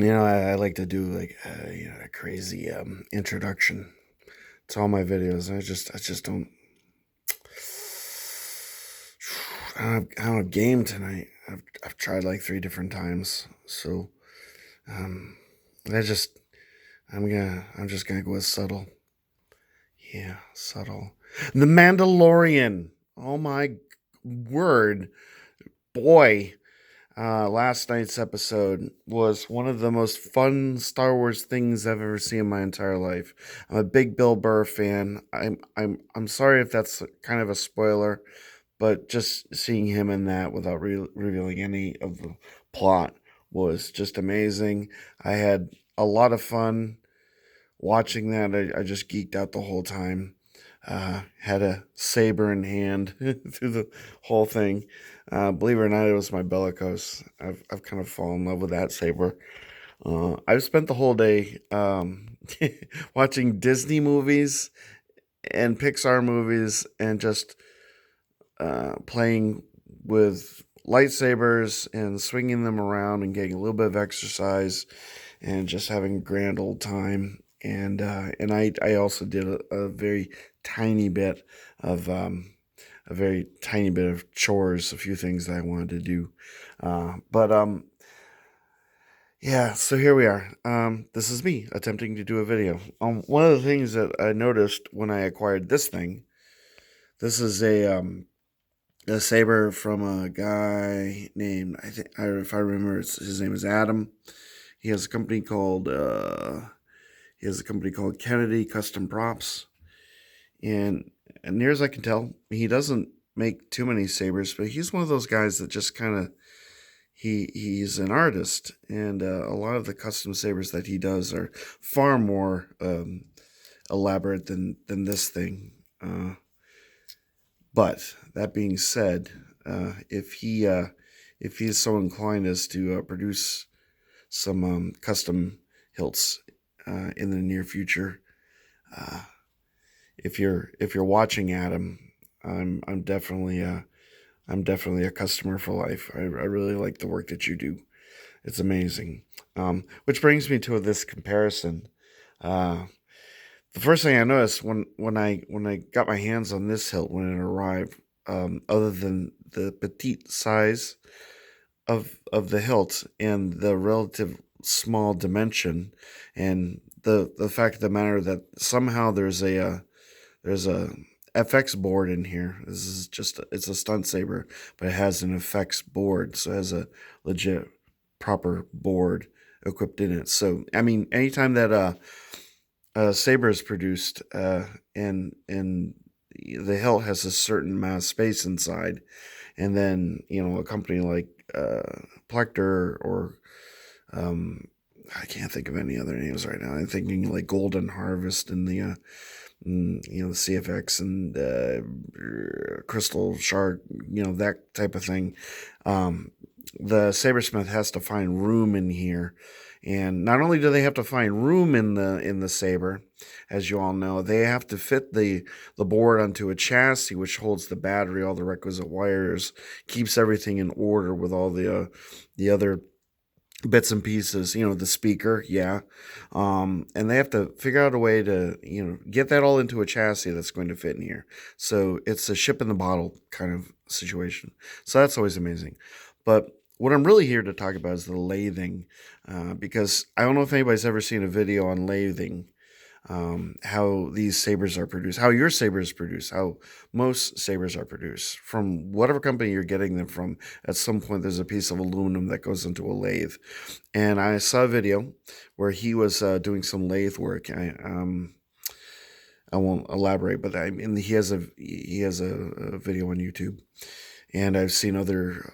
I like to do like a crazy introduction to all my videos. I just don't. I don't have game tonight. I've tried like three different times, so um, I just I'm just gonna go with subtle. Yeah, subtle. The Mandalorian. Oh my word, boy! Last night's episode was one of the most fun Star Wars things I've ever seen in my entire life. I'm a big Bill Burr fan. I'm sorry if that's kind of a spoiler, but just seeing him in that without revealing any of the plot was just amazing. I had a lot of fun watching that. I just geeked out the whole time. Had a saber in hand through the whole thing. Believe it or not, it was my bellicose. I've kind of fallen in love with that saber. I've spent the whole day watching Disney movies and Pixar movies and just playing with lightsabers and swinging them around and getting a little bit of exercise and just having a grand old time. And I also did a very tiny bit of a very tiny bit of chores, a few things that I wanted to do. But yeah, so here we are. This is me attempting to do a video. One of the things that I noticed when I acquired this thing, this is a saber from a guy named if I remember, his name is Adam. He has a company called Kennedy Custom Props, and near as I can tell, he doesn't make too many sabers, but he's one of those guys that just kind of he's an artist, and a lot of the custom sabers that he does are far more elaborate than this thing. But that being said, if he is so inclined as to produce some custom hilts in the near future, uh, if you're watching Adam, I'm definitely a customer for life. I really like the work that you do. It's amazing. Which brings me to this comparison. Uh, the first thing I noticed when I got my hands on this hilt when it arrived, other than the petite size of the hilt and the relative small dimension, and the fact of the matter that somehow there's a FX board in here. This is just it's a stunt saber, but it has an FX board, so it has a legit proper board equipped in it. So I mean, anytime that saber is produced, and the hilt has a certain amount of space inside, and then a company like Plector or um, I can't think of any other names right now. I'm thinking like Golden Harvest and the CFX and Crystal Shark, that type of thing. Um, the sabersmith has to find room in here, and not only do they have to find room in the saber, as you all know, they have to fit the board onto a chassis which holds the battery, all the requisite wires, keeps everything in order with all the other bits and pieces, the speaker, yeah. And they have to figure out a way to, get that all into a chassis that's going to fit in here. So it's a ship in the bottle kind of situation. So that's always amazing. But what I'm really here to talk about is the lathing, because I don't know if anybody's ever seen a video on lathing, how these sabers are produced, how your saber is produced, how most sabers are produced from whatever company you're getting them from. At some point, there's a piece of aluminum that goes into a lathe, and I saw a video where he was doing some lathe work. I won't elaborate, but I mean he has a video on YouTube, and I've seen other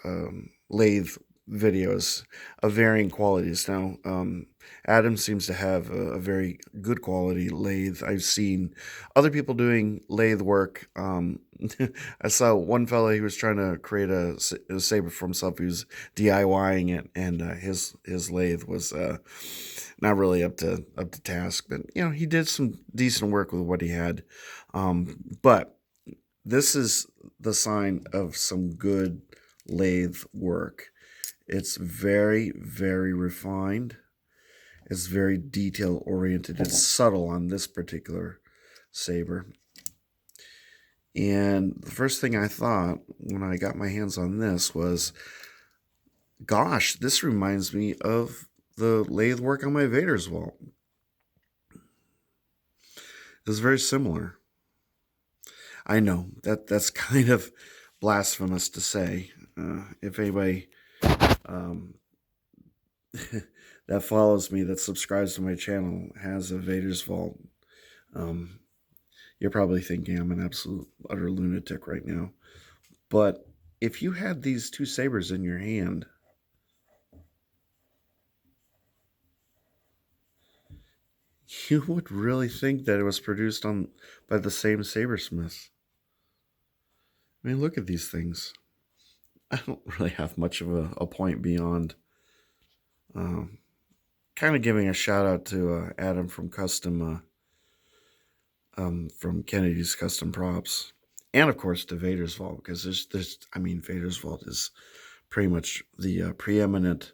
lathe videos of varying qualities. Now, Adam seems to have a very good quality lathe. I've seen other people doing lathe work. I saw one fellow, he was trying to create a saber for himself. He was DIYing it, and his lathe was not really up to task. But he did some decent work with what he had. But this is the sign of some good lathe work. It's very, very refined. It's very detail oriented. It's subtle on this particular saber. And the first thing I thought when I got my hands on this was, gosh, this reminds me of the lathe work on my Vaders Vault. It's very similar. I know that's kind of blasphemous to say. If anybody that follows me, that subscribes to my channel, has a Vaders Vault, you're probably thinking I'm an absolute utter lunatic right now. But if you had these two sabers in your hand, you would really think that it was produced by the same sabersmith. I mean, look at these things. I don't really have much of a point beyond kind of giving a shout out to Adam from from Kennedy's Custom Props, and of course to Vader's Vault, because Vader's Vault is pretty much the preeminent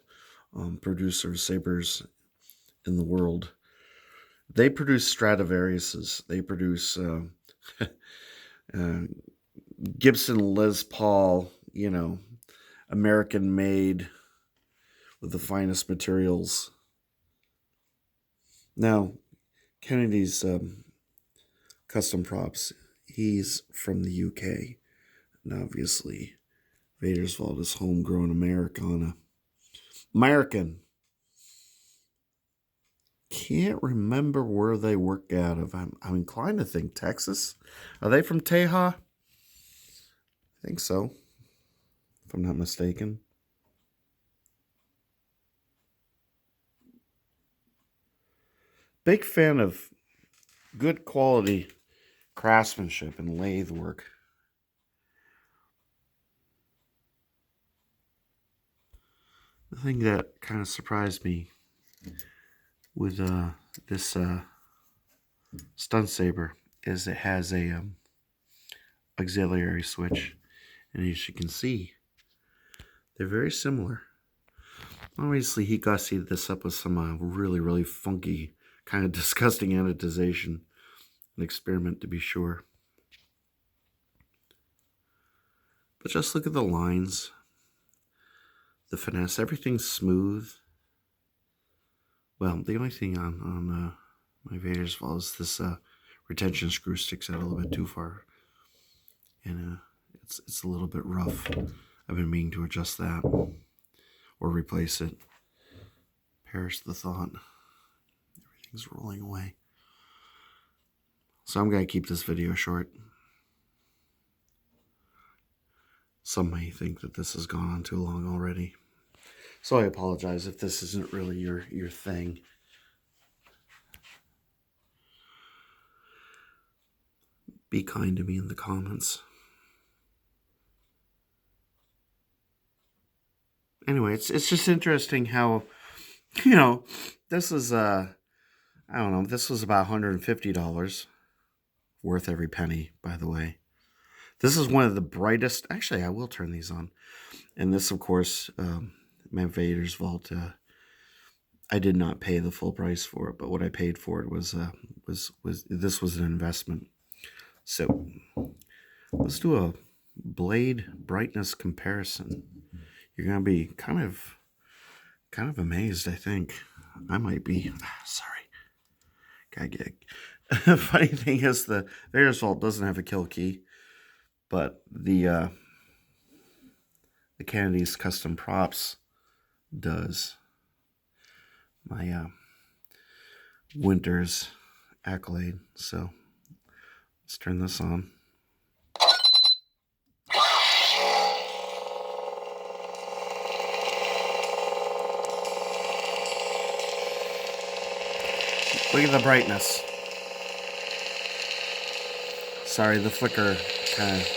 producer of sabers in the world. They produce Stradivariuses. They produce Gibson Les Paul, American made with the finest materials. Now, Kennedy's Custom Props, he's from the UK. And obviously, Vader's Vault is homegrown Americana. American. Can't remember where they work out of. I'm inclined to think Texas. Are they from Teja? I think so, if I'm not mistaken. Big fan of good quality craftsmanship and lathe work. The thing that kind of surprised me with this stun saber is it has a auxiliary switch, and as you can see, they're very similar. Obviously, he gussied this up with some really funky, kind of disgusting anodization, an experiment to be sure. But just look at the lines, the finesse, everything's smooth. Well, the only thing on my Vader's Vault is this retention screw sticks out a little bit too far, and it's a little bit rough. I've been meaning to adjust that or replace it. Perish the thought. Everything's rolling away. So I'm going to keep this video short. Some may think that this has gone on too long already. So I apologize if this isn't really your thing. Be kind to me in the comments. Anyway, it's just interesting how, this is, I don't know, this was about $150. Worth every penny, by the way. This is one of the brightest, actually, I will turn these on. And this, of course, my Vader's Vault, I did not pay the full price for it, but what I paid for it was this was an investment. So let's do a blade brightness comparison. You're gonna be kind of amazed, I think. I might be. Sorry. Gotta get. Funny thing is, the Vader's Vault doesn't have a kill key, but the Kennedy's Custom Props does. My Winter's accolade. So let's turn this on. Look at the brightness. Sorry, the flicker kind of.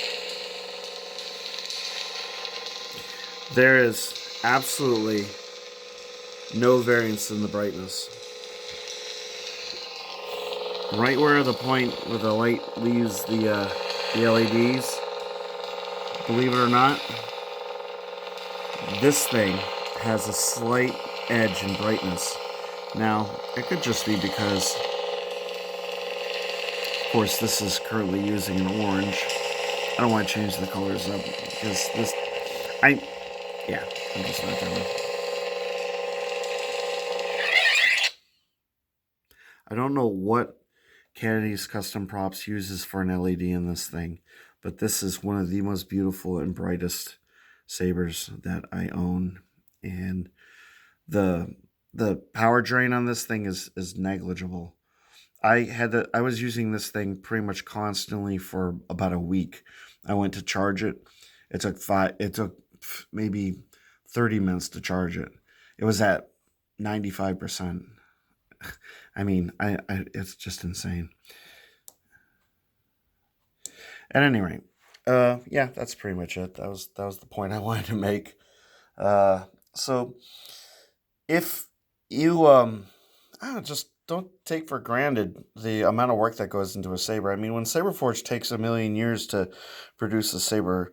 There is absolutely no variance in the brightness. Right where the point where the light leaves the LEDs, believe it or not, this thing has a slight edge in brightness. Now, it could just be because, of course, this is currently using an orange. I don't want to change the colors up because this, I, yeah, I'm just not gonna. I don't know what Kennedy's Custom Props uses for an LED in this thing, but this is one of the most beautiful and brightest sabers that I own, and the the power drain on this thing is negligible. I was using this thing pretty much constantly for about a week. I went to charge it. It took maybe 30 minutes to charge it. It was at 95%. I mean, it's just insane. At any rate, yeah, that's pretty much it. That was the point I wanted to make. So if you I don't know, just don't take for granted the amount of work that goes into a saber. I mean, when Saberforge takes a million years to produce a saber,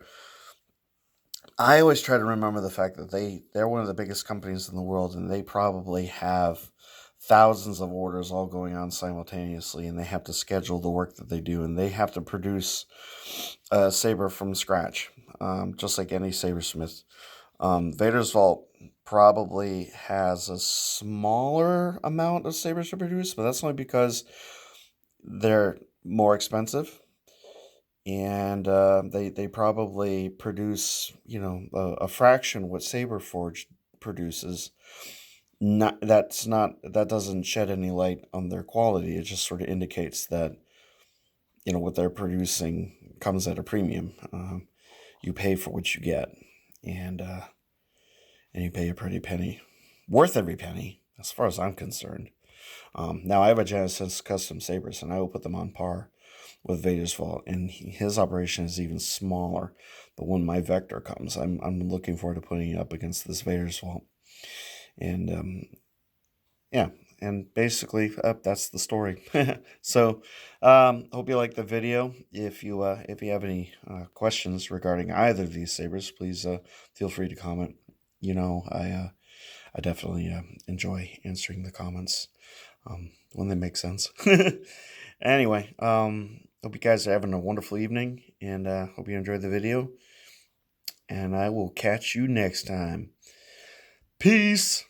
I always try to remember the fact that they're one of the biggest companies in the world, and they probably have thousands of orders all going on simultaneously, and they have to schedule the work that they do, and they have to produce a saber from scratch, just like any sabersmith. Vader's Vault probably has a smaller amount of sabers to produce, but that's only because they're more expensive, and they probably produce a fraction what Saberforge produces. That doesn't shed any light on their quality. It just sort of indicates that what they're producing comes at a premium. You pay for what you get, and you pay a pretty penny, worth every penny, as far as I'm concerned. Now I have a Genesis custom sabers, and I will put them on par with Vaders Vault, and his operation is even smaller. But when my Vector comes, I'm looking forward to putting it up against this Vaders Vault, and yeah, and basically that's the story. So hope you like the video. If you have any questions regarding either of these sabers, please feel free to comment. I definitely enjoy answering the comments when they make sense. Anyway, hope you guys are having a wonderful evening, and hope you enjoyed the video. And I will catch you next time. Peace.